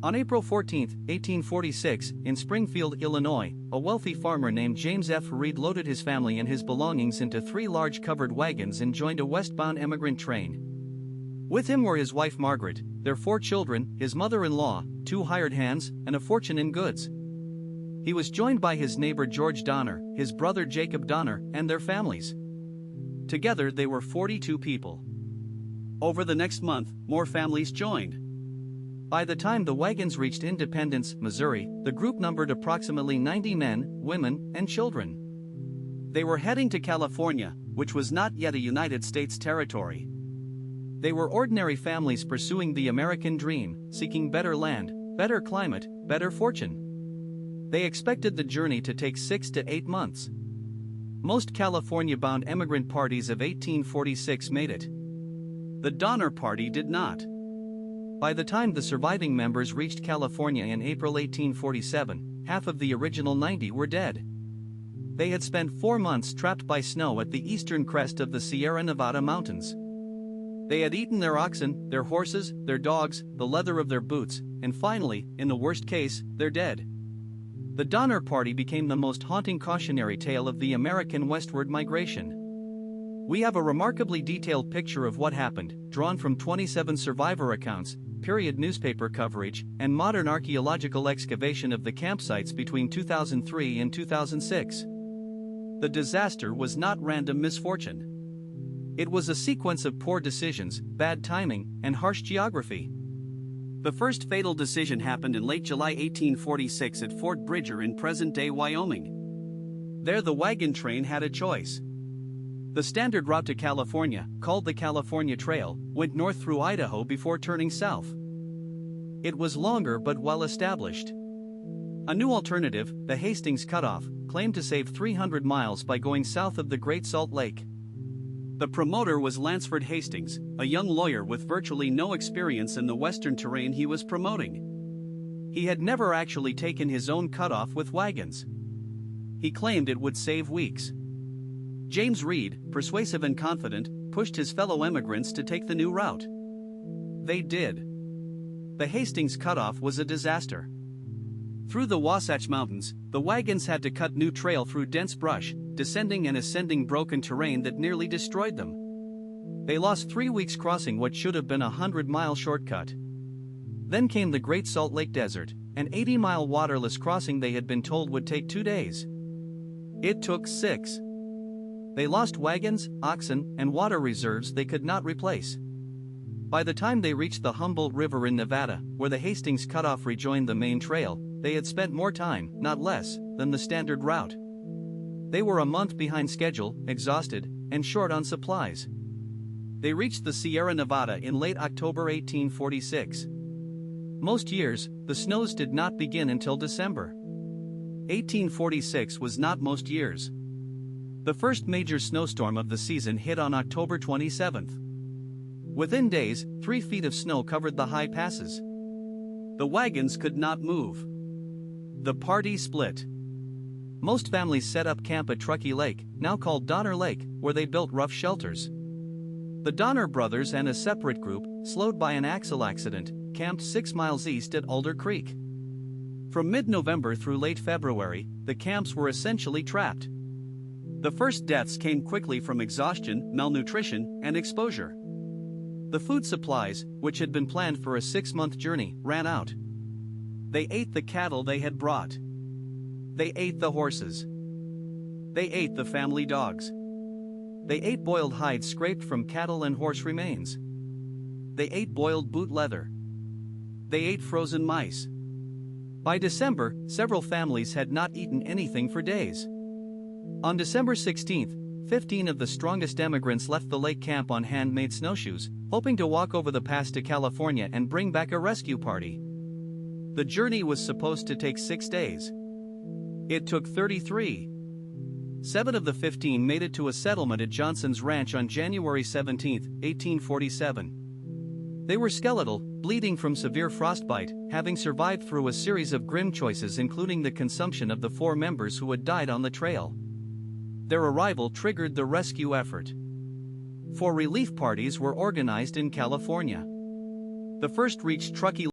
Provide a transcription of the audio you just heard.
On April 14, 1846, in Springfield, Illinois, a wealthy farmer named James F. Reed loaded his family and his belongings into 3 large covered wagons and joined a westbound emigrant train. With him were his wife Margaret, their 4 children, his mother-in-law, 2 hired hands, and a fortune in goods. He was joined by his neighbor George Donner, his brother Jacob Donner, and their families. Together they were 42 people. Over the next month, more families joined. By the time the wagons reached Independence, Missouri, the group numbered approximately 90 men, women, and children. They were heading to California, which was not yet a United States territory. They were ordinary families pursuing the American dream, seeking better land, better climate, better fortune. They expected the journey to take 6 to 8 months. Most California-bound emigrant parties of 1846 made it. The Donner Party did not. By the time the surviving members reached California in April 1847, half of the original 90 were dead. They had spent 4 months trapped by snow at the eastern crest of the Sierra Nevada mountains. They had eaten their oxen, their horses, their dogs, the leather of their boots, and finally, in the worst case, they're dead. The Donner Party became the most haunting cautionary tale of the American westward migration. We have a remarkably detailed picture of what happened, drawn from 27 survivor accounts, period newspaper coverage, and modern archaeological excavation of the campsites between 2003 and 2006. The disaster was not random misfortune. It was a sequence of poor decisions, bad timing, and harsh geography. The first fatal decision happened in late July 1846 at Fort Bridger in present-day Wyoming. There the wagon train had a choice. The standard route to California, called the California Trail, went north through Idaho before turning south. It was longer but well established. A new alternative, the Hastings Cutoff, claimed to save 300 miles by going south of the Great Salt Lake. The promoter was Lansford Hastings, a young lawyer with virtually no experience in the western terrain he was promoting. He had never actually taken his own cutoff with wagons. He claimed it would save weeks. James Reed, persuasive and confident, pushed his fellow emigrants to take the new route. They did. The Hastings Cutoff was a disaster. Through the Wasatch Mountains, the wagons had to cut new trail through dense brush, descending and ascending broken terrain that nearly destroyed them. They lost 3 weeks crossing what should have been a 100-mile shortcut. Then came the Great Salt Lake Desert, an 80-mile waterless crossing they had been told would take 2 days. It took 6. They lost wagons, oxen, and water reserves they could not replace. By the time they reached the Humboldt River in Nevada, where the Hastings Cutoff rejoined the main trail, they had spent more time, not less, than the standard route. They were a month behind schedule, exhausted, and short on supplies. They reached the Sierra Nevada in late October 1846. Most years, the snows did not begin until December. 1846 was not most years. The first major snowstorm of the season hit on October 27. Within days, 3 feet of snow covered the high passes. The wagons could not move. The party split. Most families set up camp at Truckee Lake, now called Donner Lake, where they built rough shelters. The Donner brothers and a separate group, slowed by an axle accident, camped 6 miles east at Alder Creek. From mid-November through late February, the camps were essentially trapped. The first deaths came quickly from exhaustion, malnutrition, and exposure. The food supplies, which had been planned for a 6-month journey, ran out. They ate the cattle they had brought. They ate the horses. They ate the family dogs. They ate boiled hides scraped from cattle and horse remains. They ate boiled boot leather. They ate frozen mice. By December, several families had not eaten anything for days. On December 16, 15 of the strongest emigrants left the lake camp on handmade snowshoes, hoping to walk over the pass to California and bring back a rescue party. The journey was supposed to take 6 days. It took 33. 7 of the 15 made it to a settlement at Johnson's Ranch on January 17, 1847. They were skeletal, bleeding from severe frostbite, having survived through a series of grim choices including the consumption of the 4 members who had died on the trail. Their arrival triggered the rescue effort. 4 relief parties were organized in California. The first reached Truckee